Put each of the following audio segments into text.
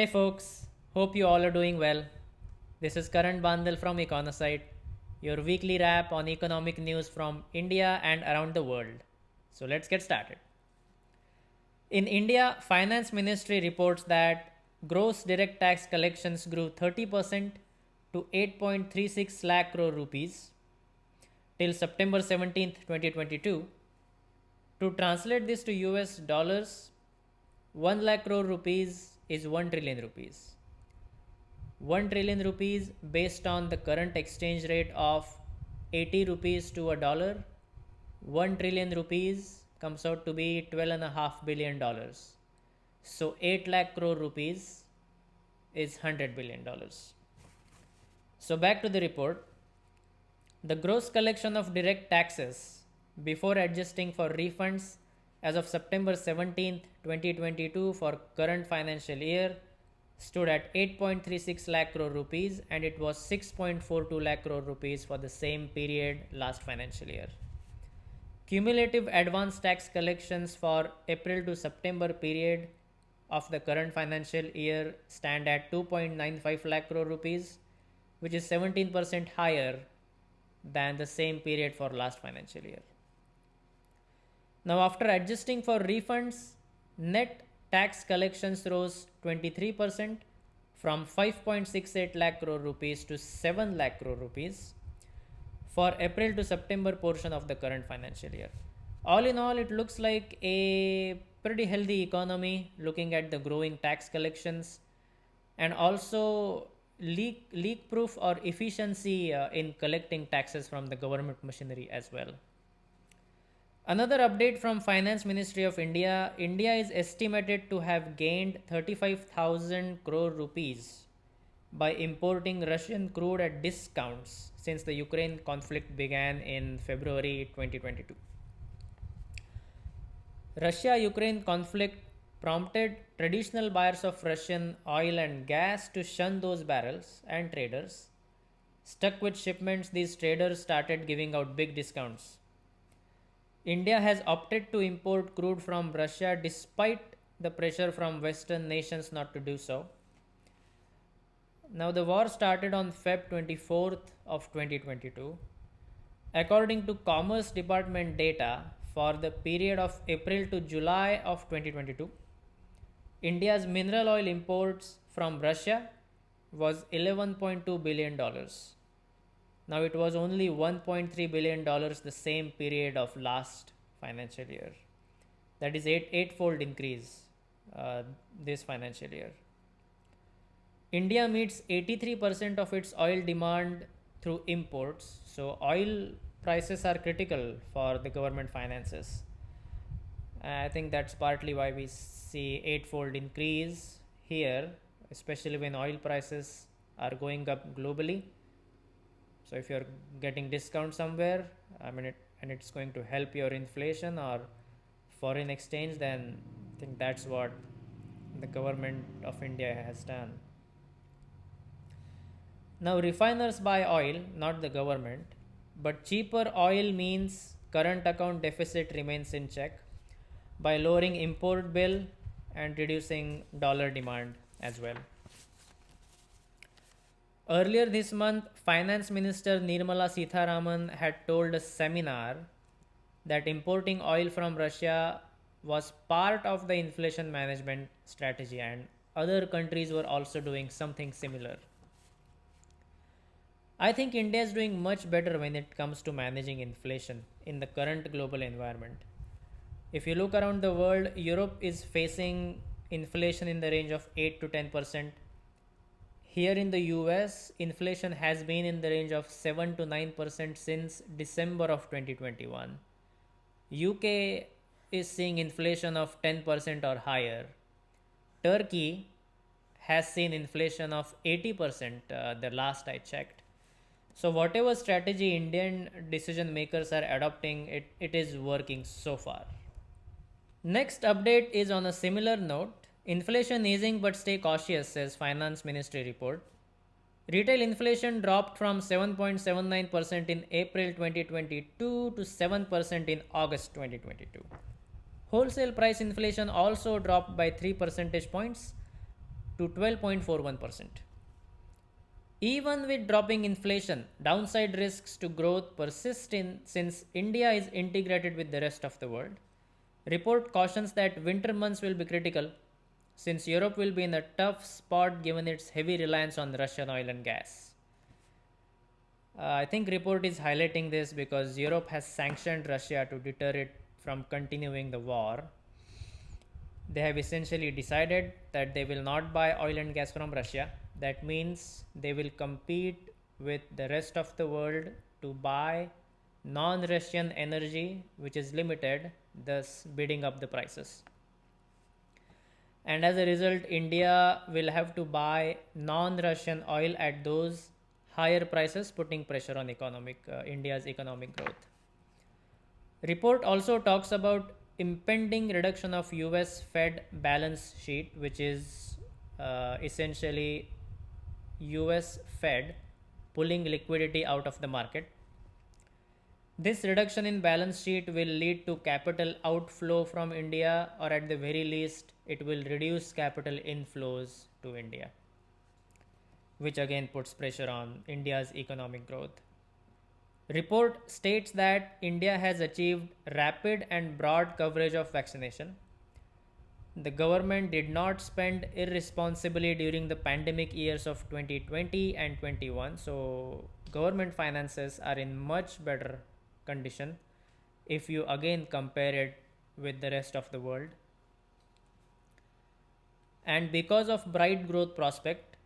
Hey folks, hope you all are doing well. This is Karan Bandal from Econosite, your weekly wrap on economic news from India and around the world. So let's get started. In India, Finance Ministry reports that gross direct tax collections grew 30% to 8.36 lakh crore rupees till September 17th, 2022. To translate this to US dollars, 1 lakh crore rupees is 1 trillion rupees. 1 trillion rupees based on the current exchange rate of 80 rupees to a dollar. 1 trillion rupees comes out to be $12.5 billion. So 8 lakh crore rupees is $100 billion. So back to the report. The gross collection of direct taxes before adjusting for refunds as of September 17th, 2022 for current financial year stood at 8.36 lakh crore rupees and it was 6.42 lakh crore rupees for the same period last financial year. Cumulative advance tax collections for April to September period of the current financial year stand at 2.95 lakh crore rupees, which is 17% higher than the same period for last financial year. Now, after adjusting for refunds, net tax collections rose 23% from 5.68 lakh crore rupees to 7 lakh crore rupees for April to September portion of the current financial year. All in all, it looks like a pretty healthy economy looking at the growing tax collections and also leak proof or efficiency in collecting taxes from the government machinery as well. Another update from Finance Ministry of India. India is estimated to have gained 35,000 crore rupees by importing Russian crude at discounts since the Ukraine conflict began in February 2022. Russia-Ukraine conflict prompted traditional buyers of Russian oil and gas to shun those barrels, and traders stuck with shipments. These traders started giving out big discounts. India has opted to import crude from Russia despite the pressure from Western nations not to do so. Now, the war started on Feb 24th of 2022. According to Commerce Department data, for the period of April to July of 2022, India's mineral oil imports from Russia was $11.2 billion. Now it was only $1.3 billion the same period of last financial year. That is eightfold increase this financial year. India meets 83% of its oil demand through imports. So oil prices are critical for the government finances. I think that's partly why we see eightfold increase here, especially when oil prices are going up globally. So if you're getting discount somewhere, and it's going to help your inflation or foreign exchange, then I think that's what the government of India has done. Now, refiners buy oil, not the government, but cheaper oil means current account deficit remains in check by lowering import bill and reducing dollar demand as well. Earlier this month, Finance Minister Nirmala Sitharaman had told a seminar that importing oil from Russia was part of the inflation management strategy and other countries were also doing something similar. I think India is doing much better when it comes to managing inflation in the current global environment. If you look around the world, Europe is facing inflation in the range of 8 to 10%. Here in the US, inflation has been in the range of 7 to 9% since December of 2021. UK is seeing inflation of 10% or higher. Turkey has seen inflation of 80% the last I checked. So whatever strategy Indian decision makers are adopting, it is working so far. Next update is on a similar note. Inflation easing but stay cautious, says Finance Ministry report. Retail inflation dropped from 7.79% in April 2022 to 7% in August 2022. Wholesale price inflation also dropped by 3 percentage points to 12.41%. Even with dropping inflation, downside risks to growth persist since India is integrated with the rest of the world. Report cautions that winter months will be critical since Europe will be in a tough spot given its heavy reliance on Russian oil and gas. I think report is highlighting this because Europe has sanctioned Russia to deter it from continuing the war. They have essentially decided that they will not buy oil and gas from Russia. That means they will compete with the rest of the world to buy non Russian energy, which is limited, thus bidding up the prices. And as a result, India will have to buy non Russian oil at those higher prices, putting pressure on India's economic growth. Report also talks about impending reduction of US Fed balance sheet, which is essentially US Fed pulling liquidity out of the market. This reduction in balance sheet will lead to capital outflow from India, or at the very least, it will reduce capital inflows to India, which again puts pressure on India's economic growth. Report states that India has achieved rapid and broad coverage of vaccination. The government did not spend irresponsibly during the pandemic years of 2020 and 21, so government finances are in much better condition if you again compare it with the rest of the world. And because of bright growth prospect,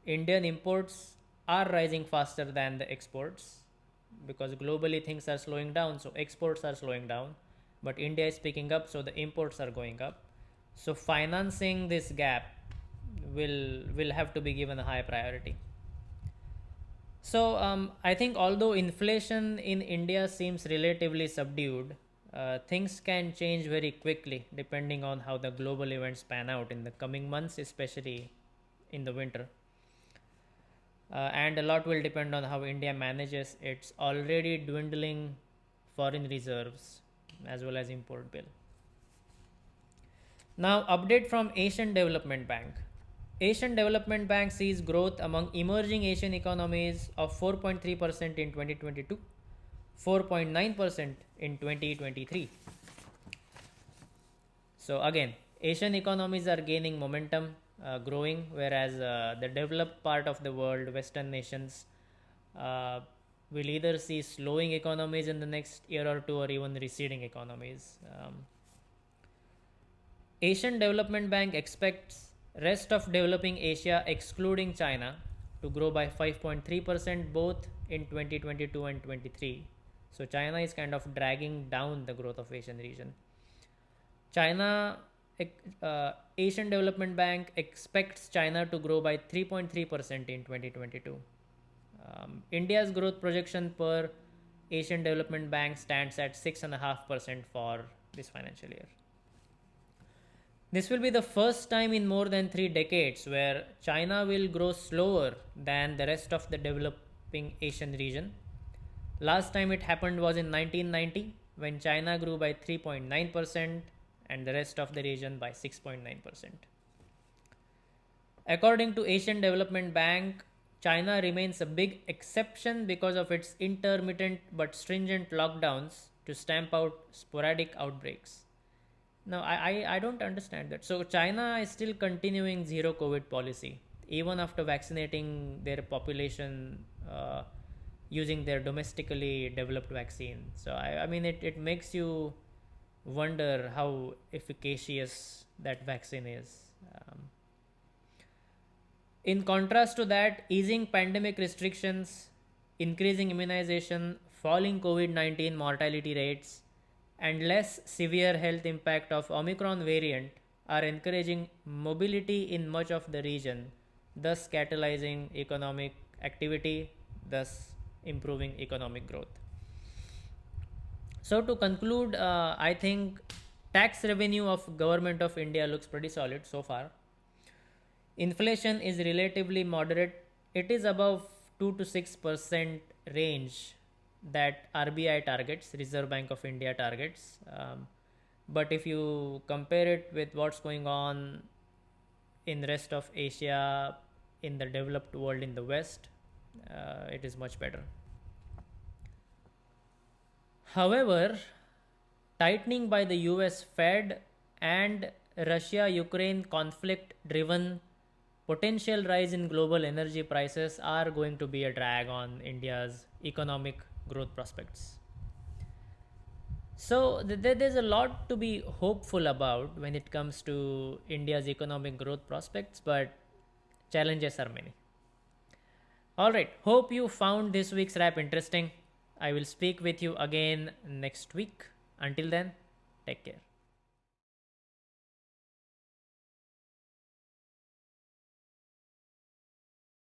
Indian imports are rising faster than the exports because globally things are slowing down, so exports are slowing down, but India is picking up, so the imports are going up. So financing this gap will have to be given a high priority. So I think although inflation in India seems relatively subdued, things can change very quickly depending on how the global events pan out in the coming months, especially in the winter. And a lot will depend on how India manages its already dwindling foreign reserves as well as import bill. Now, update from Asian Development Bank. Asian Development Bank sees growth among emerging Asian economies of 4.3% in 2022, 4.9% in 2023. So again, Asian economies are gaining momentum, growing, whereas the developed part of the world, Western nations, will either see slowing economies in the next year or two, or even receding economies. Asian Development Bank expects rest of developing Asia, excluding China, to grow by 5.3% both in 2022 and 23. So China is kind of dragging down the growth of Asian region. Asian Development Bank expects China to grow by 3.3% in 2022. India's growth projection per Asian Development Bank stands at 6.5% for this financial year. This will be the first time in more than 3 decades where China will grow slower than the rest of the developing Asian region. Last time it happened was in 1990 when China grew by 3.9% and the rest of the region by 6.9%. According to Asian Development Bank, China remains a big exception because of its intermittent but stringent lockdowns to stamp out sporadic outbreaks. Now, I don't understand that. So, China is still continuing zero COVID policy, even after vaccinating their population using their domestically developed vaccine. So, I mean, it makes you wonder how efficacious that vaccine is. In contrast to that, easing pandemic restrictions, increasing immunization, falling COVID-19 mortality rates, and less severe health impact of Omicron variant are encouraging mobility in much of the region, thus catalyzing economic activity, thus improving economic growth. So to conclude, I think tax revenue of Government of India looks pretty solid so far. Inflation is relatively moderate. It is above 2 to 6% range that RBI targets, Reserve Bank of India targets. But if you compare it with what's going on in the rest of Asia, in the developed world, in the West, it is much better. However, tightening by the US Fed and Russia Ukraine conflict driven potential rise in global energy prices are going to be a drag on India's economic growth prospects. So there's a lot to be hopeful about when it comes to India's economic growth prospects, but challenges are many. All right, hope you found this week's wrap interesting. I will speak with you again next week. Until then, take care.